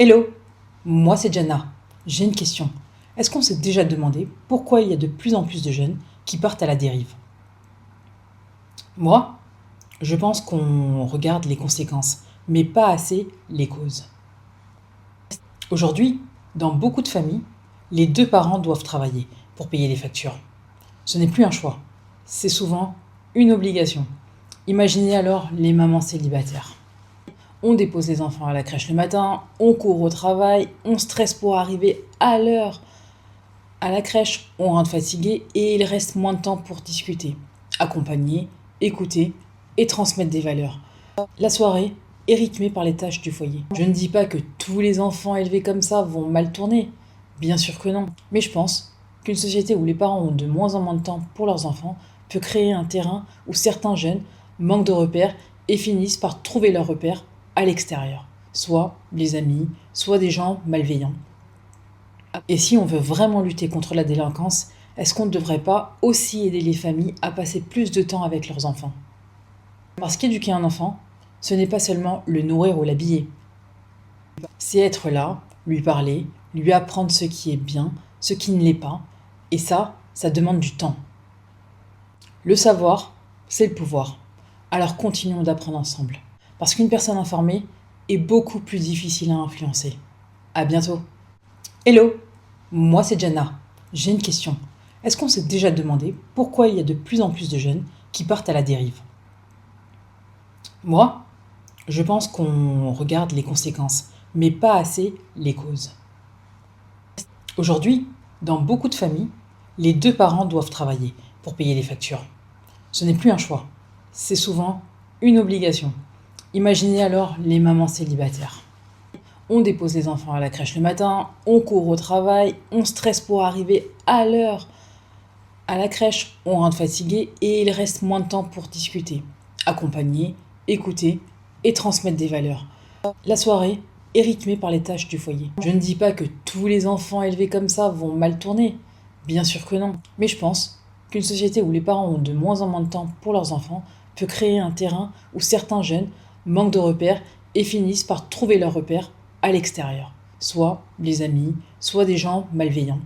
Hello, moi c'est Jana. J'ai une question. Est-ce qu'on s'est déjà demandé pourquoi il y a de plus en plus de jeunes qui partent à la dérive? Moi, je pense qu'on regarde les conséquences, mais pas assez les causes. Aujourd'hui, dans beaucoup de familles, les deux parents doivent travailler pour payer les factures. Ce n'est plus un choix, c'est souvent une obligation. Imaginez alors les mamans célibataires. On dépose les enfants à la crèche le matin, on court au travail, on stresse pour arriver à l'heure à la crèche, on rentre fatigué et il reste moins de temps pour discuter, accompagner, écouter et transmettre des valeurs. La soirée est rythmée par les tâches du foyer. Je ne dis pas que tous les enfants élevés comme ça vont mal tourner, bien sûr que non, mais je pense qu'une société où les parents ont de moins en moins de temps pour leurs enfants peut créer un terrain où certains jeunes manquent de repères et finissent par trouver leurs repères à l'extérieur, soit les amis, soit des gens malveillants. Et si on veut vraiment lutter contre la délinquance, est-ce qu'on ne devrait pas aussi aider les familles à passer plus de temps avec leurs enfants? Parce qu'éduquer un enfant, ce n'est pas seulement le nourrir ou l'habiller. C'est être là, lui parler, lui apprendre ce qui est bien, ce qui ne l'est pas. Et ça demande du temps. Le savoir, c'est le pouvoir. Alors continuons d'apprendre ensemble. Parce qu'une personne informée est beaucoup plus difficile à influencer. À bientôt. Hello, moi c'est Jana. J'ai une question. Est-ce qu'on s'est déjà demandé pourquoi il y a de plus en plus de jeunes qui partent à la dérive? Moi, je pense qu'on regarde les conséquences, mais pas assez les causes. Aujourd'hui, dans beaucoup de familles, les deux parents doivent travailler pour payer les factures. Ce n'est plus un choix, c'est souvent une obligation. Imaginez alors les mamans célibataires. On dépose les enfants à la crèche le matin, on court au travail, on stresse pour arriver à l'heure à la crèche, on rentre fatigué et il reste moins de temps pour discuter, accompagner, écouter et transmettre des valeurs. La soirée est rythmée par les tâches du foyer. Je ne dis pas que tous les enfants élevés comme ça vont mal tourner, bien sûr que non, mais je pense qu'une société où les parents ont de moins en moins de temps pour leurs enfants peut créer un terrain où certains jeunes manquent de repères et finissent par trouver leurs repères à l'extérieur, soit les amis, soit des gens malveillants.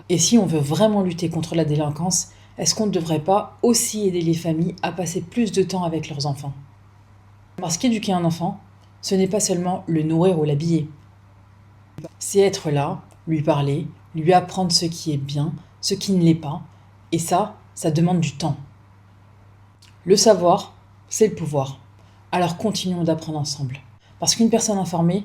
Et si on veut vraiment lutter contre la délinquance, est-ce qu'on ne devrait pas aussi aider les familles à passer plus de temps avec leurs enfants? Parce qu'éduquer un enfant, ce n'est pas seulement le nourrir ou l'habiller. C'est être là, lui parler, lui apprendre ce qui est bien, ce qui ne l'est pas. Et ça demande du temps. Le savoir, c'est le pouvoir. Alors continuons d'apprendre ensemble. Parce qu'une personne informée